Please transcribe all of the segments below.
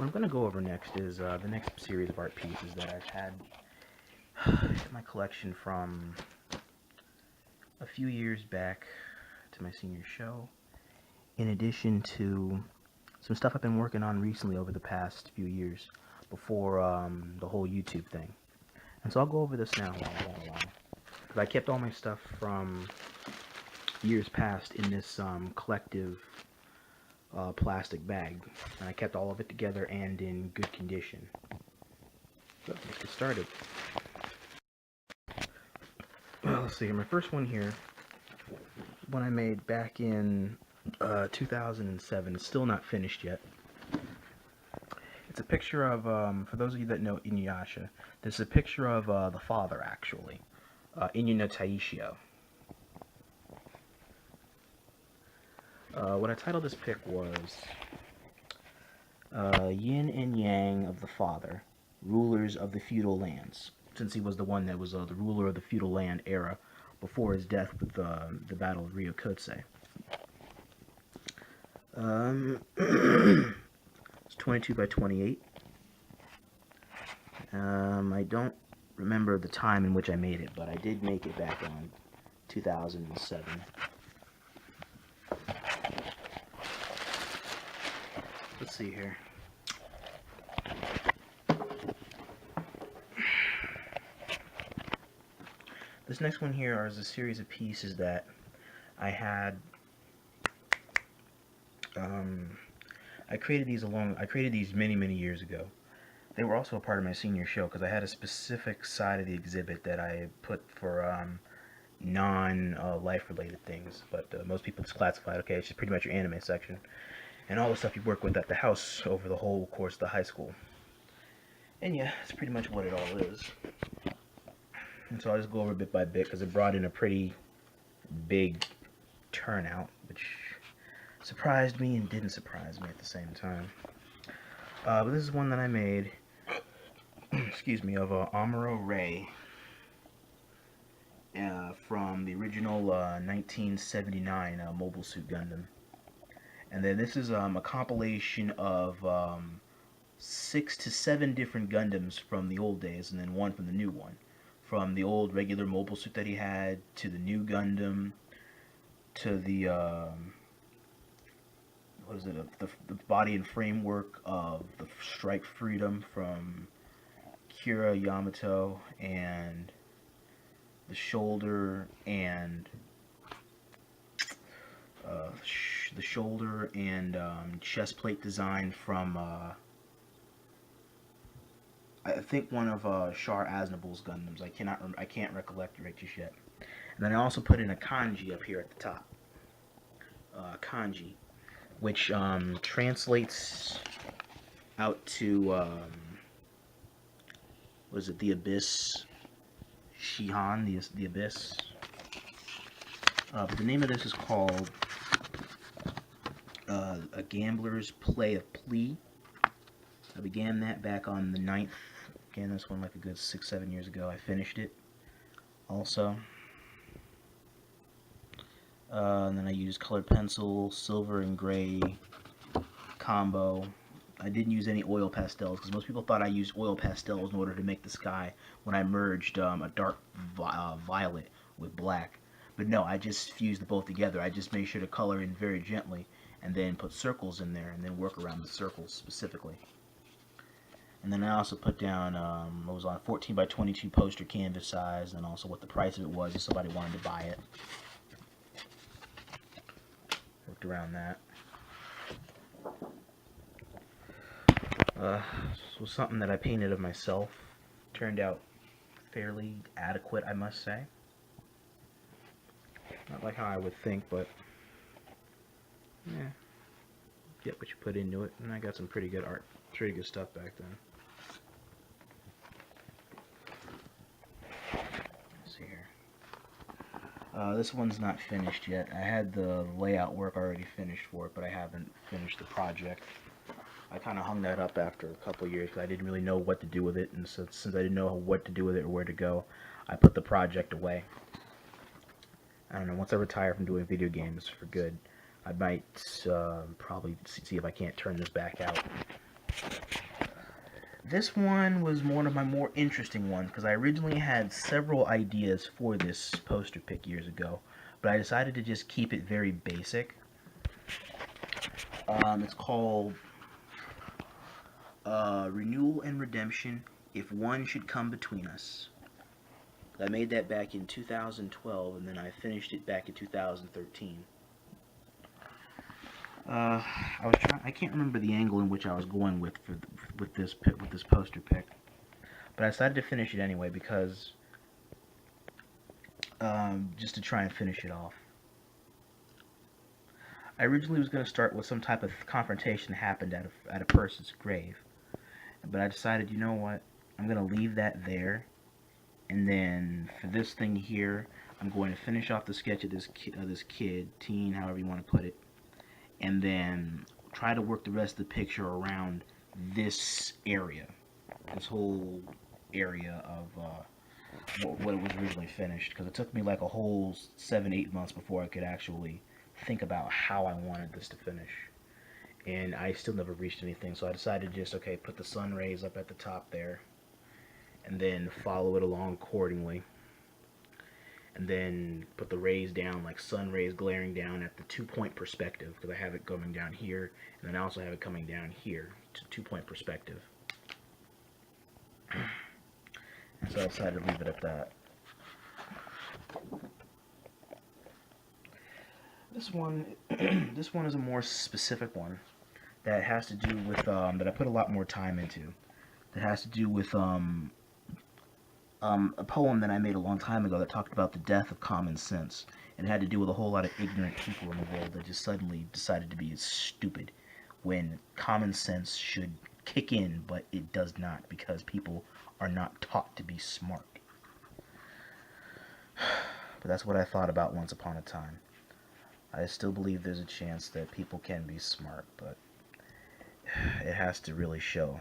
What I'm going to go over next is the next series of art pieces that I've had in my collection from a few years back to my senior show, in addition to some stuff I've been working on recently over the past few years before the whole YouTube thing. And so I'll go over this now because I kept all my stuff from years past in this collective plastic bag, and I kept all of it together and in good condition. So let's get started. Well, let's see here. My first one here, one I made back in 2007. It's still not finished yet. It's a picture of, for those of you that know Inuyasha, this is a picture of the father, actually, Inu no Taishio. What I titled this pic was Yin and Yang of the Father, Rulers of the Feudal Lands, since he was the one that was the ruler of the feudal land era before his death with the Battle of Ryokotse. It's 22 by 28. I don't remember the time in which I made it, but I did make it back in 2007. Let's see here. This next one here is a series of pieces that I had. I created these many years ago. They were also a part of my senior show because I had a specific side of the exhibit that I put for non-life related things, but most people just classified, okay, it's just pretty much your anime section and all the stuff you work with at the house over the whole course of the high school. And yeah, that's pretty much what it all is. And so I'll just go over bit by bit because it brought in a pretty big turnout, which surprised me and didn't surprise me at the same time. But this is one that I made, excuse me, of Amuro Ray from the original 1979 Mobile Suit Gundam. And then this is a compilation of 6 to 7 different Gundams from the old days, and then one from the new one. From the old regular mobile suit that he had, to the new Gundam, to the the body and framework of the Strike Freedom from Kira Yamato, and the shoulder and chest plate design from I think one of Char Aznavour's Gundams. I can't recollect right just yet. And then I also put in a kanji up here at the top. Kanji, which translates out to what is it? The Abyss. Shihan, the Abyss. But the name of this is called A Gambler's Play of Plea. I began that back on the 9th. Again, this one like a good 6-7 years ago. I finished it also. And then I used colored pencil, silver and gray combo. I didn't use any oil pastels because most people thought I used oil pastels in order to make the sky when I merged a dark violet with black. But no, I just fused the both together. I just made sure to color in very gently and then put circles in there and then work around the circles specifically. And then I also put down, it was on 14 by 22 poster canvas size, and also what the price of it was if somebody wanted to buy it. Worked around that. This was something that I painted of myself. Turned out fairly adequate, I must say. Not like how I would think, but yeah, get what you put into it. And I got some pretty good art, pretty good stuff back then. Let's see here. This one's not finished yet. I had the layout work already finished for it, but I haven't finished the project. I kind of hung that up after a couple of years because I didn't really know what to do with it, and so since I didn't know what to do with it or where to go, I put the project away. I don't know, once I retire from doing video games for good, I might probably see if I can't turn this back out. This one was one of my more interesting ones because I originally had several ideas for this poster pick years ago, but I decided to just keep it very basic. It's called Renewal and Redemption If One Should Come Between Us. I made that back in 2012, and then I finished it back in 2013. I can't remember the angle in which I was going with this poster pick, but I decided to finish it anyway because just to try and finish it off. I originally was going to start with some type of confrontation that happened at a person's grave, but I decided, you know what, I'm going to leave that there, and then for this thing here, I'm going to finish off the sketch of this kid, teen, however you want to put it, and then try to work the rest of the picture around this area, this whole area of what it was originally finished, because it took me like a whole 7-8 months before I could actually think about how I wanted this to finish, and I still never reached anything. So I decided to just, okay, put the sun rays up at the top there, and then follow it along accordingly, and then put the rays down like sun rays glaring down at the 2-point perspective, because I have it coming down here, and then I also have it coming down here to 2-point perspective. And so I decided to leave it at that. This one, this one is a more specific one that has to do with that I put a lot more time into. That has to do with a poem that I made a long time ago that talked about the death of common sense, and it had to do with a whole lot of ignorant people in the world that just suddenly decided to be stupid when common sense should kick in, but it does not, because people are not taught to be smart. But that's what I thought about once upon a time. I still believe there's a chance that people can be smart, but it has to really show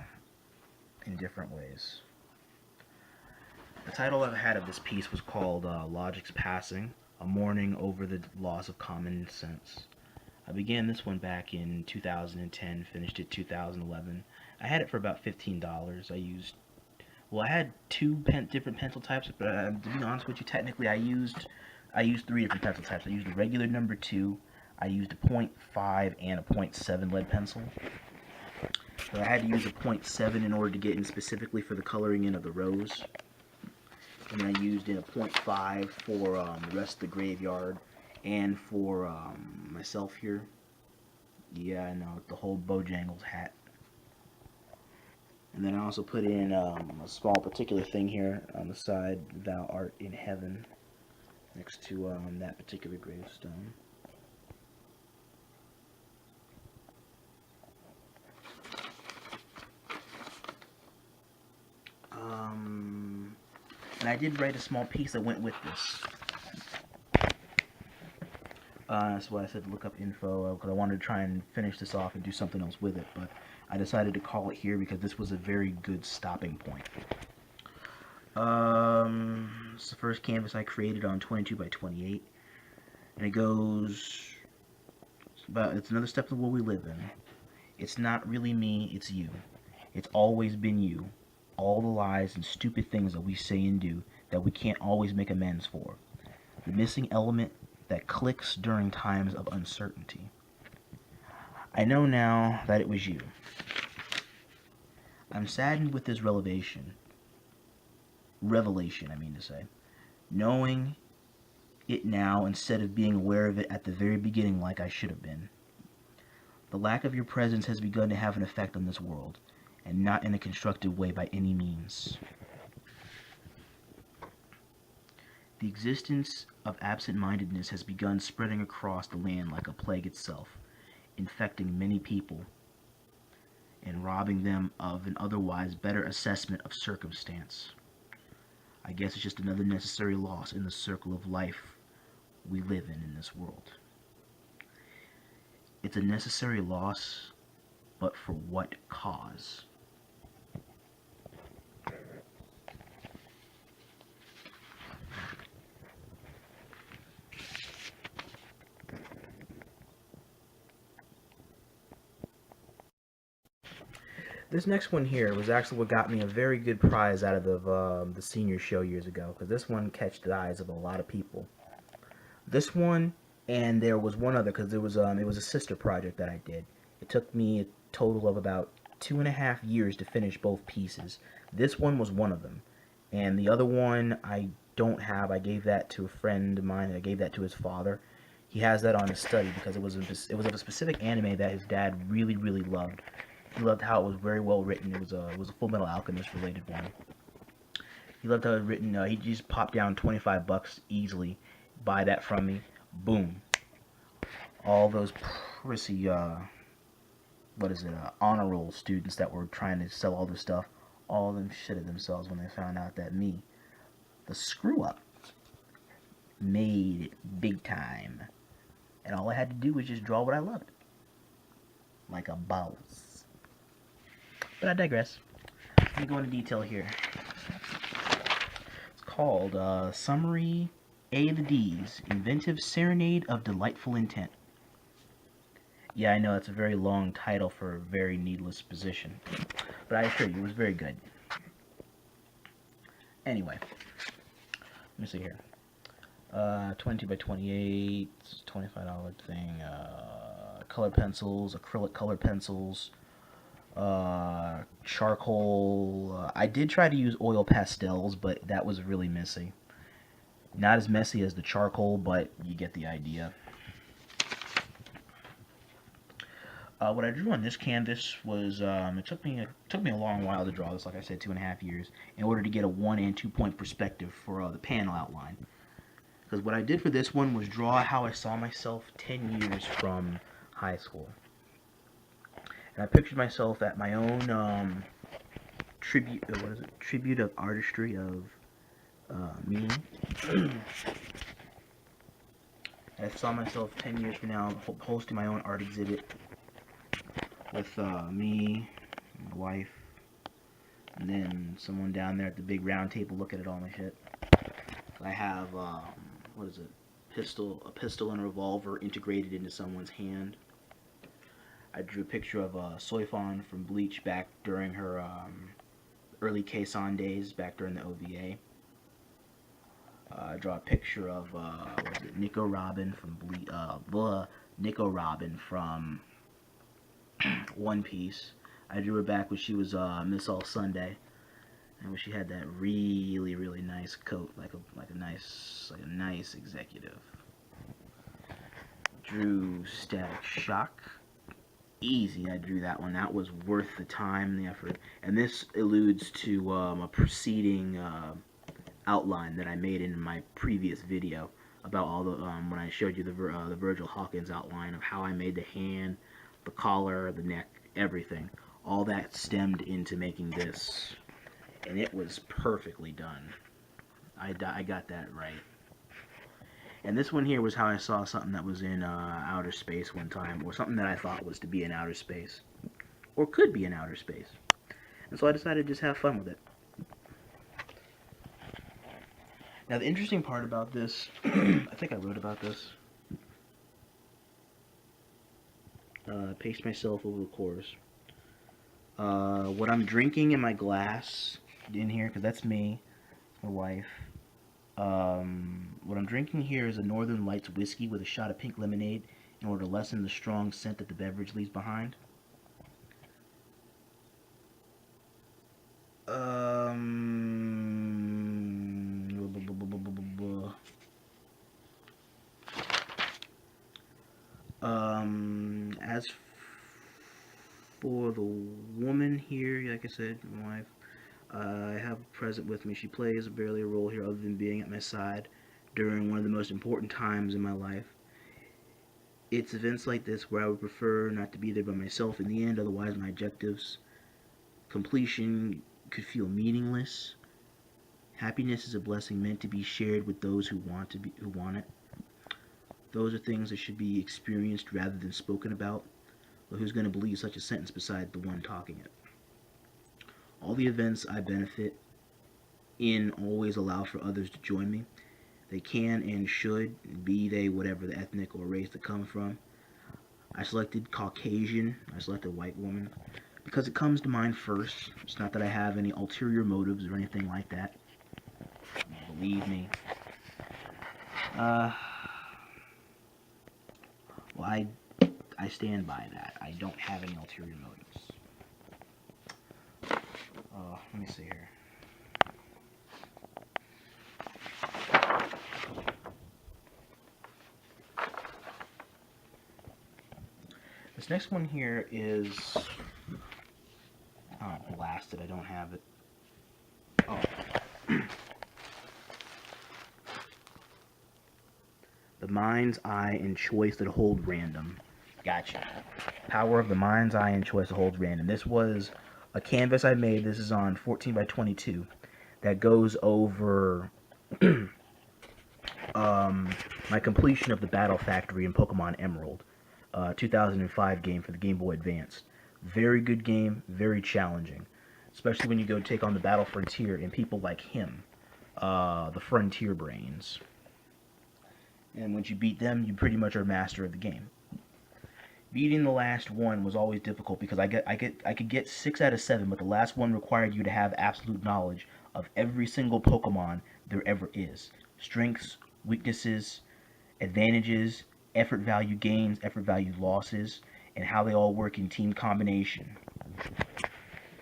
in different ways. The title I had of this piece was called Logic's Passing, A Mourning Over the Loss of Common Sense. I began this one back in 2010, finished it 2011. I had it for about $15. I had two different pencil types, but to be honest with you, technically I used 3 different pencil types. I used a regular number 2, I used a .5 and a .7 lead pencil. So I had to use a .7 in order to get in specifically for the coloring in of the rose. And then I used in a .5 for the rest of the graveyard and for myself here. Yeah, I know, the whole Bojangles hat. And then I also put in a small particular thing here on the side, Thou Art in Heaven, next to that particular gravestone. And I did write a small piece that went with this. That's why I said to look up info, because I wanted to try and finish this off and do something else with it, but I decided to call it here because this was a very good stopping point. It's the first canvas I created on 22 by 28, and it goes about, it's another step of the world we live in. It's not really me, it's you. It's always been you. All the lies and stupid things that we say and do that we can't always make amends for. The missing element that clicks during times of uncertainty. I know now that it was you. I'm saddened with this revelation, I mean to say, knowing it now instead of being aware of it at the very beginning like I should have been. The lack of your presence has begun to have an effect on this world, and not in a constructive way by any means. The existence of absent-mindedness has begun spreading across the land like a plague itself, infecting many people and robbing them of an otherwise better assessment of circumstance. I guess it's just another necessary loss in the circle of life we live in this world. It's a necessary loss, but for what cause? This next one here was actually what got me a very good prize out of the senior show years ago, because this one catched the eyes of a lot of people. This one, and there was one other, because it was a sister project that I did. It took me a total of about 2.5 years to finish both pieces. This one was one of them, and the other one I don't have. I gave that to a friend of mine. I gave that to his father. He has that on his study because it was of a specific anime that his dad really really loved. He loved how it was very well written. It was a Full Metal Alchemist related one. He loved how it was written. He just popped down $25 easily. Buy that from me. Boom. All those prissy honor roll students that were trying to sell all this stuff, all of them shitted themselves when they found out that me, the screw up, made it big time. And all I had to do was just draw what I loved. Like a boss. But I digress. Let me go into detail here. It's called Summary A the D's, Inventive Serenade of Delightful Intent. Yeah, I know it's a very long title for a very needless position, but I assure you it was very good. Anyway, let me see here. 22 by 28, $25 thing. Color pencils, acrylic color pencils, charcoal. I did try to use oil pastels, but that was really messy. Not as messy as the charcoal, but you get the idea. What I drew on this canvas was it took me a long while to draw this. Like I said, 2.5 years in order to get a 1 and 2 point perspective for the panel outline. Because what I did for this one was draw how I saw myself 10 years from high school, and I pictured myself at my own tribute of artistry of me. I saw myself 10 years from now hosting my own art exhibit with me, my wife, and then someone down there at the big round table looking at all my shit. I have a pistol and a revolver integrated into someone's hand. I drew a picture of Soifon from Bleach back during her early Keisan days, back during the OVA. I draw a picture of Nico Robin from Nico Robin from One Piece. I drew her back when she was Miss All Sunday, and when she had that really really nice coat, like a nice executive. Drew Static Shock. Easy, I drew that one. That was worth the time and the effort. And this alludes to a preceding outline that I made in my previous video about all the when I showed you the Virgil Hawkins outline of how I made the hand, the collar, the neck, everything. All that stemmed into making this, and it was perfectly done. I got that right. And this one here was how I saw something that was in outer space one time, or something that I thought was to be in outer space, or could be in outer space. And so I decided to just have fun with it. Now the interesting part about this, I think I wrote about this. Pace myself over the course. What I'm drinking in my glass in here, because that's me, my wife. What I'm drinking here is a Northern Lights whiskey with a shot of pink lemonade in order to lessen the strong scent that the beverage leaves behind. As for the woman here, like I said, my wife, I have a present with me. She plays barely a role here other than being at my side during one of the most important times in my life. It's events like this where I would prefer not to be there by myself in the end, otherwise my objectives, completion, could feel meaningless. Happiness is a blessing meant to be shared with those who want it. Those are things that should be experienced rather than spoken about. But who's going to believe such a sentence beside the one talking it? All the events I benefit in always allow for others to join me. They can and should, be they whatever the ethnic or race they come from. I selected Caucasian, I selected white woman, because it comes to mind first. It's not that I have any ulterior motives or anything like that. Believe me. Well, I stand by that. I don't have any ulterior motives. Let me see here. This next one here is blasted. I don't have it. Oh. The mind's eye and choice that hold random. Gotcha. Power of the mind's eye and choice that holds random. This was a canvas I made. This is on 14 by 22. That goes over my completion of the Battle Factory in Pokemon Emerald. 2005 game for the Game Boy Advance. Very good game, very challenging. Especially when you go take on the Battle Frontier and people like him. The Frontier Brains. And once you beat them, you pretty much are master of the game. Beating the last one was always difficult because I could get 6 out of 7, but the last one required you to have absolute knowledge of every single Pokemon there ever is. Strengths, weaknesses, advantages, effort value gains, effort value losses, and how they all work in team combination.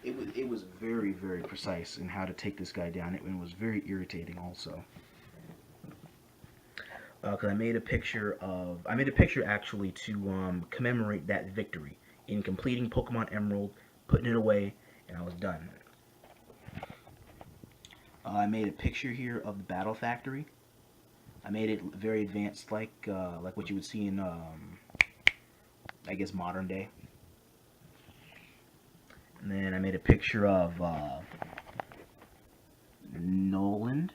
It was very, very precise in how to take this guy down. It was very irritating also. Because I made a picture actually to commemorate that victory in completing Pokemon Emerald, putting it away, and I was done. I made a picture here of the Battle Factory. I made it very advanced, like what you would see in, I guess, modern day. And then I made a picture of Noland.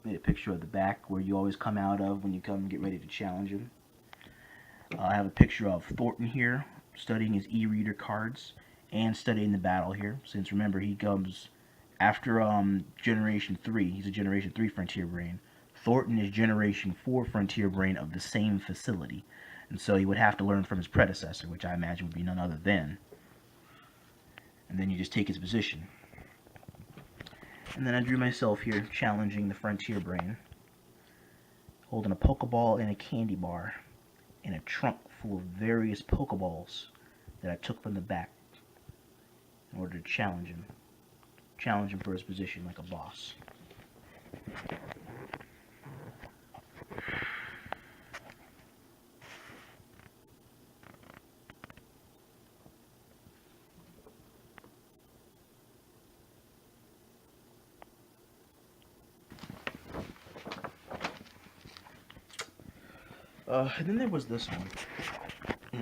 Made a picture of the back where you always come out of when you come and get ready to challenge him. I have a picture of Thornton here, studying his e-reader cards and studying the battle here. Since remember, he comes after Generation 3. He's a Generation 3 Frontier Brain. Thornton is Generation 4 Frontier Brain of the same facility. And so he would have to learn from his predecessor, which I imagine would be none other than. And then you just take his position. And then I drew myself here, challenging the Frontier Brain, holding a Pokeball and a candy bar, and a trunk full of various Pokeballs that I took from the back in order to challenge him. Challenge him for his position like a boss. And then there was this one.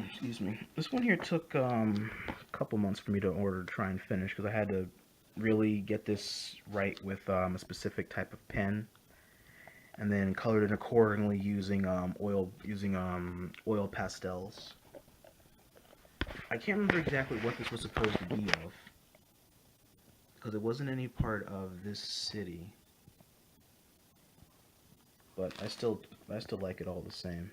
Excuse me. This one here took a couple months for me to order to try and finish because I had to really get this right with a specific type of pen, and then colored it accordingly using oil pastels. I can't remember exactly what this was supposed to be of because it wasn't any part of this city, but I still like it all the same.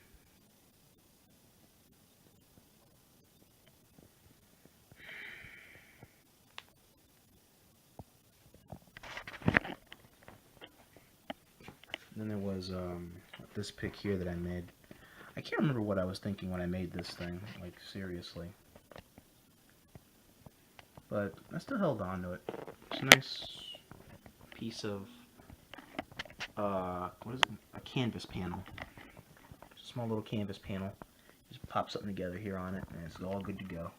Then there was this pic here that I made. I can't remember what I was thinking when I made this thing, like seriously. But I still held on to it. It's a nice piece of, what is it? A canvas panel. Just a small little canvas panel. Just pop something together here on it, and it's all good to go.